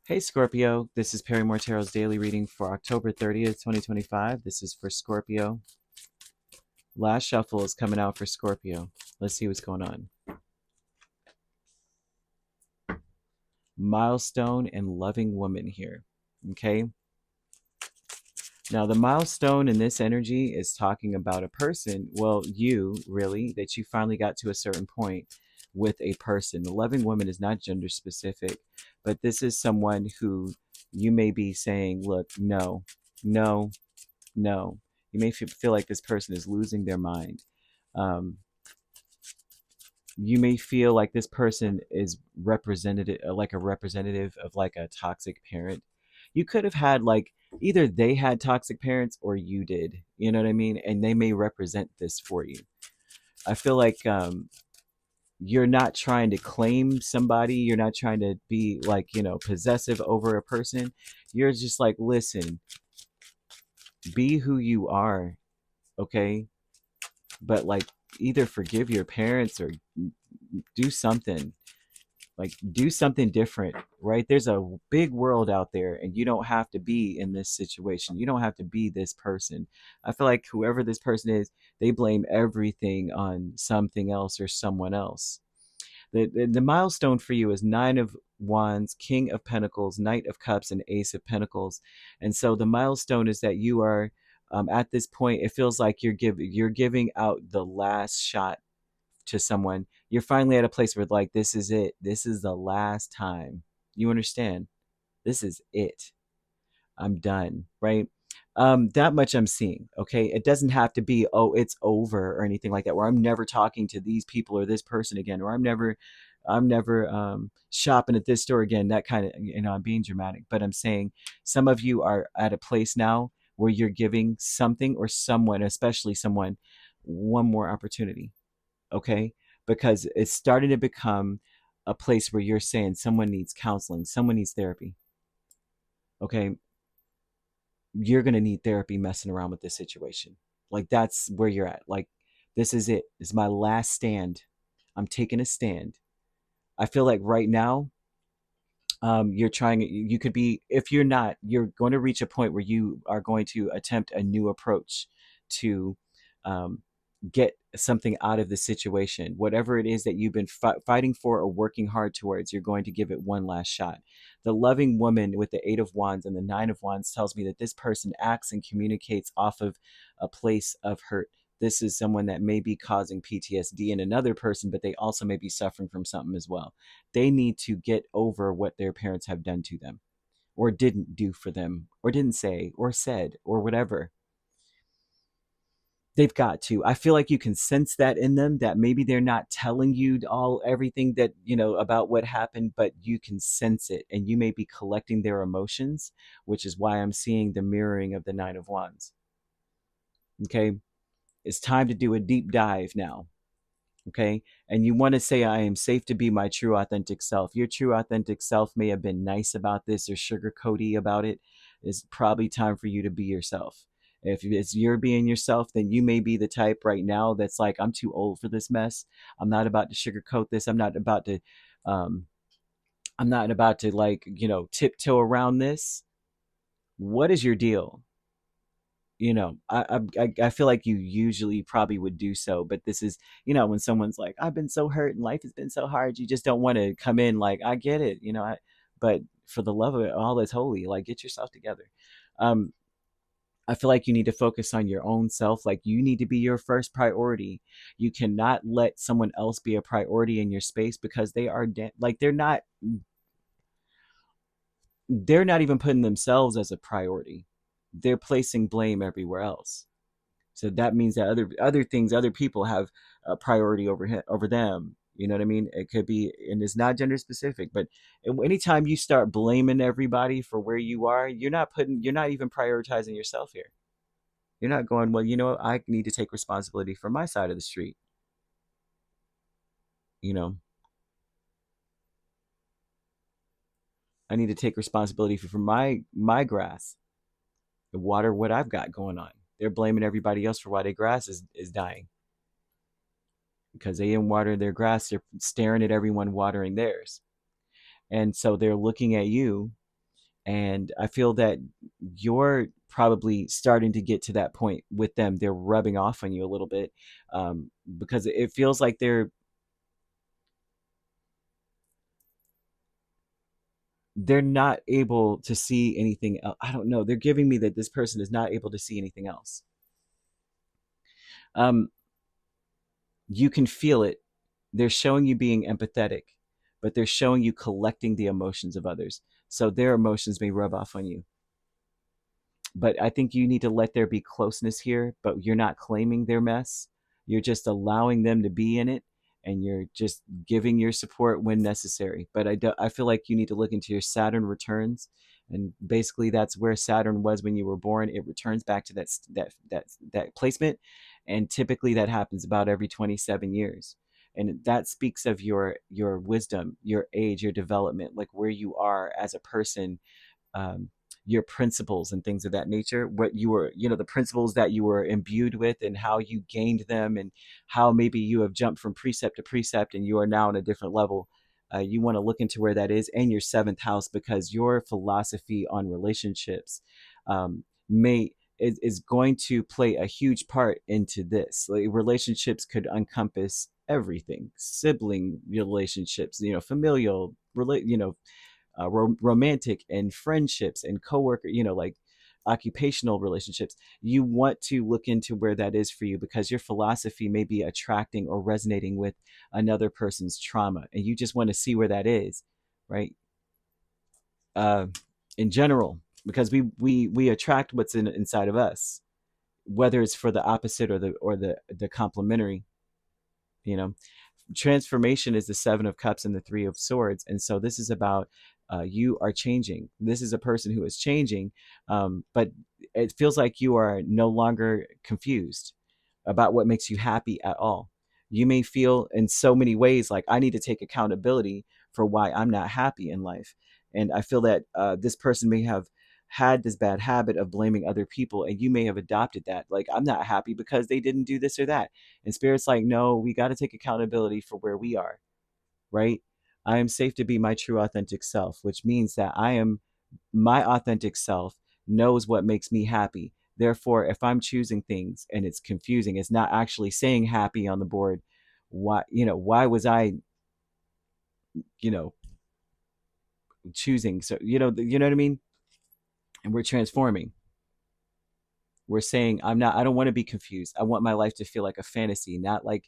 Hey Scorpio, this is Perrymore Tarot's daily reading for October 30th, 2025. This is for Scorpio. Last shuffle is coming out for Scorpio. Let's see what's going on. Milestone and loving woman here. Okay. Now, the milestone in this energy is talking about a person, well, you really, that you finally got to a certain point with a person. The loving woman is not gender specific, but this is someone who you may be saying, look, no, no, no. You may feel like this person is losing their mind. You may feel like this person is representative, like a representative of like a toxic parent. You could have had like either they had toxic parents or you did. You know what I mean? And they may represent this for you. I feel like you're not trying to claim somebody. You're not trying to be like, possessive over a person. You're just like, listen, be who you are, okay? But like either forgive your parents or do something, like do something different, right? There's a big world out there and you don't have to be in this situation. You don't have to be this person. I feel like whoever this person is, they blame everything on something else or someone else. The milestone for you is Nine of Wands, King of Pentacles, Knight of Cups, and Ace of Pentacles. And so the milestone is that you are at this point. It feels like you're giving out the last shot to someone. You're finally at a place where like this is it. This is the last time. You understand? This is it. I'm done, right? That much I'm seeing. Okay, it doesn't have to be, oh, it's over or anything like that, where I'm never talking to these people or this person again, or I'm never shopping at this store again. That kind of, I'm being dramatic, but I'm saying some of you are at a place now where you're giving something or someone, especially someone, one more opportunity. Okay, because it's starting to become a place where you're saying someone needs counseling, someone needs therapy. Okay, you're going to need therapy messing around with this situation. Like that's where you're at. Like this is it. This is my last stand. I'm taking a stand. I feel like right now, you're trying, you could be, if you're not, you're going to reach a point where you are going to attempt a new approach to um, get something out of the situation. Whatever it is that you've been fighting for or working hard towards, you're going to give it one last shot. The loving woman with the Eight of Wands and the Nine of Wands tells me that this person acts and communicates off of a place of hurt. This is someone that may be causing PTSD in another person, but they also may be suffering from something as well. They need to get over what their parents have done to them or didn't do for them or didn't say or said or whatever. They've got to. I feel like you can sense that in them, that maybe they're not telling you all everything that about what happened, but you can sense it and you may be collecting their emotions, which is why I'm seeing the mirroring of the Nine of Wands. Okay, it's time to do a deep dive now. Okay, and you want to say, I am safe to be my true authentic self. Your true authentic self may have been nice about this or sugarcoaty about it. It's probably time for you to be yourself. If it's you're being yourself, then you may be the type right now that's like, I'm too old for this mess. I'm not about to sugarcoat this. Um I'm not about to like, tiptoe around this. What is your deal? I feel like you usually probably would do so, but this is, when someone's like, I've been so hurt and life has been so hard, you just don't want to come in like, I get it, but for the love of it, all that's holy, like get yourself together. Um, I feel like you need to focus on your own self. Like you need to be your first priority. You cannot let someone else be a priority in your space because they are like they're not even putting themselves as a priority. They're placing blame everywhere else. So that means that other things, other people have a priority over them. You know what I mean? It could be, and it's not gender specific, but anytime you start blaming everybody for where you are, you're not even prioritizing yourself here. You're not going, well, I need to take responsibility for my side of the street. You know, I need to take responsibility for my grass, the water, what I've got going on. They're blaming everybody else for why their grass is dying because they didn't water their grass. They're staring at everyone watering theirs. And so they're looking at you And I feel that you're probably starting to get to that point with them. They're rubbing off on you a little bit, because it feels like they're not able to see anything else. I don't know. They're giving me that this person is not able to see anything else. Um, you can feel it. They're showing you being empathetic, but they're showing you collecting the emotions of others. So their emotions may rub off on you. But I think you need to let there be closeness here, but you're not claiming their mess. You're just allowing them to be in it, and you're just giving your support when necessary. But I feel like you need to look into your Saturn returns, and basically that's where Saturn was when you were born. It returns back to that placement, and typically that happens about every 27 years. And that speaks of your wisdom, your age, your development, like where you are as a person, um, your principles and things of that nature, what you were, the principles that you were imbued with and how you gained them, and how maybe you have jumped from precept to precept and you are now on a different level. You want to look into where that is, and your seventh house, because your philosophy on relationships, may is going to play a huge part into this. Like, relationships could encompass everything: sibling relationships, familial, romantic and friendships and coworker, like occupational relationships. You want to look into where that is for you, because your philosophy may be attracting or resonating with another person's trauma, and you just want to see where that is, right? uh, in general, because we attract what's inside of us, whether it's for the opposite or the complementary. you know Transformation is the seven of cups and the three of swords, and so this is about, you are changing. This is a person who is changing, but it feels like you are no longer confused about what makes you happy at all. You may feel in so many ways like, I need to take accountability for why I'm not happy in life. And I feel that, this person may have had this bad habit of blaming other people, and you may have adopted that, like, I'm not happy because they didn't do this or that. And spirit's like, no, we got to take accountability for where we are, right? I am safe to be my true authentic self, which means that I am my authentic self, knows what makes me happy. Therefore, if I'm choosing things and it's confusing, it's not actually saying happy on the board. Why was I, you know, choosing? So, you know what I mean? And we're transforming. We're saying, I don't want to be confused. I want my life to feel like a fantasy, not like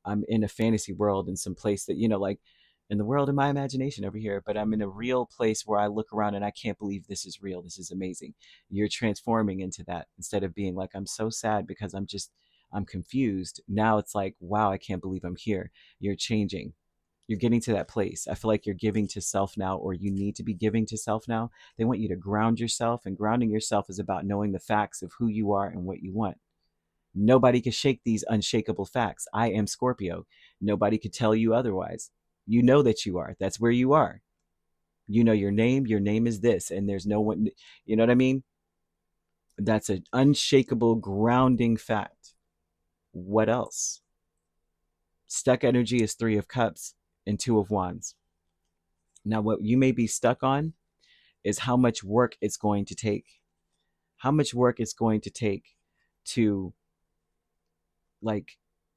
I'm in a fantasy world in some place that, like in the world of my imagination over here, but I'm in a real place where I look around and I can't believe this is real. This is amazing. You're transforming into that, instead of being like, I'm so sad because I'm confused. Now it's like, wow, I can't believe I'm here. You're changing. You're getting to that place. I feel like you're giving to self now, or you need to be giving to self now. They want you to ground yourself, and grounding yourself is about knowing the facts of who you are and what you want. Nobody can shake these unshakable facts. I am Scorpio. Nobody could tell you otherwise. You know that you are. That's where you are. You know your name. Your name is this, and there's no one. You know what I mean? That's an unshakable, grounding fact. What else? Stuck energy is three of cups and two of wands. Now, what you may be stuck on is how much work it's going to take. How much work it's going to take to, like,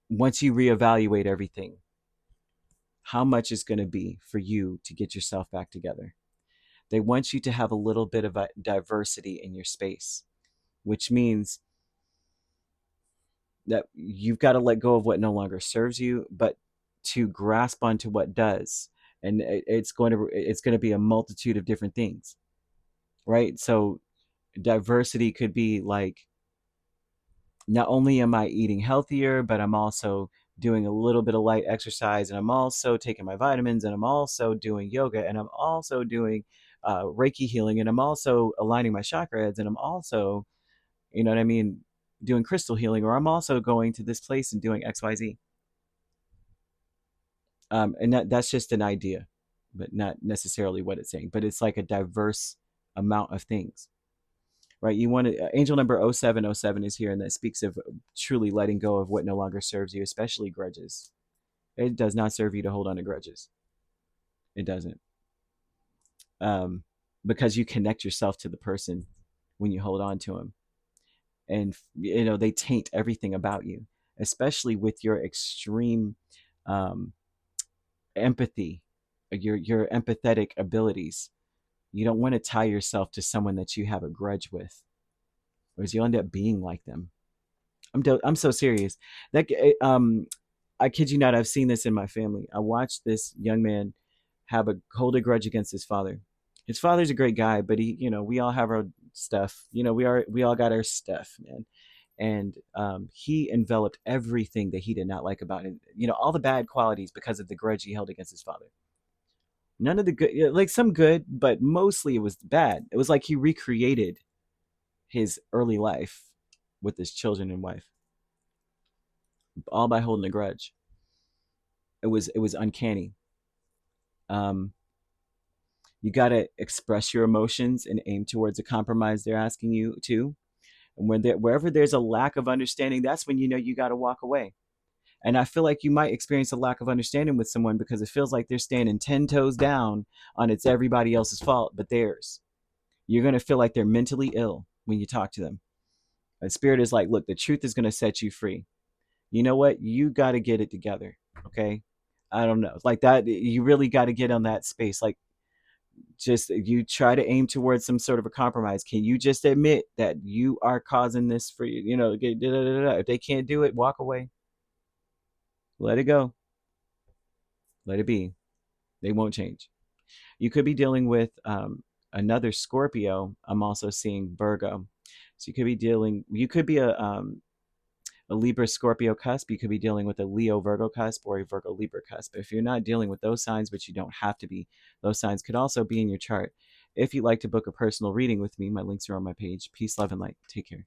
once you reevaluate everything, how much is going to be for you to get yourself back together. They want you to have a little bit of a diversity in your space, which means that you've got to let go of what no longer serves you, but to grasp onto what does. And it's going to be a multitude of different things, right? So diversity could be like, not only am I eating healthier, but I'm also doing a little bit of light exercise, and I'm also taking my vitamins, and I'm also doing yoga, and I'm also doing, Reiki healing, and I'm also aligning my chakras, and I'm also, you know what I mean, doing crystal healing, or I'm also going to this place and doing XYZ. And that's just an idea, but not necessarily what it's saying. But it's like a diverse amount of things, right? You want to, angel number 0707 is here, and that speaks of truly letting go of what no longer serves you, especially grudges. It does not serve you to hold on to grudges. It doesn't. because you connect yourself to the person when you hold on to them. And they taint everything about you, especially with your extreme um, empathy, your empathetic abilities. You don't want to tie yourself to someone that you have a grudge with, or you'll end up being like them. I'm so serious. That I kid you not, I've seen this in my family. I watched this young man hold a grudge against his father. His father's a great guy, but we all have our stuff. We all got our stuff, man. And he enveloped everything that he did not like about him. All the bad qualities because of the grudge he held against his father. None of the good, like some good, but mostly it was bad. It was like he recreated his early life with his children and wife, all by holding a grudge. It was uncanny. Um, you got to express your emotions and aim towards a compromise they're asking you to. And wherever there's a lack of understanding, that's when you got to walk away. And I feel like you might experience a lack of understanding with someone because it feels like they're standing 10 toes down on it's everybody else's fault but theirs. You're going to feel like they're mentally ill when you talk to them. The spirit is like, look, the truth is going to set you free. You know what? You got to get it together. Okay. I don't know. Like that, you really got to get on that space. Like, just you try to aim towards some sort of a compromise. Can you just admit that you are causing this for you? If they can't do it, walk away. Let it go. Let it be. They won't change. You could be dealing with another Scorpio. I'm also seeing Virgo. So you could be a Libra Scorpio cusp. You could be dealing with a Leo Virgo cusp or a Virgo Libra cusp. If you're not dealing with those signs, but you don't have to be, those signs could also be in your chart. If you'd like to book a personal reading with me, my links are on my page. Peace, love, and light. Take care.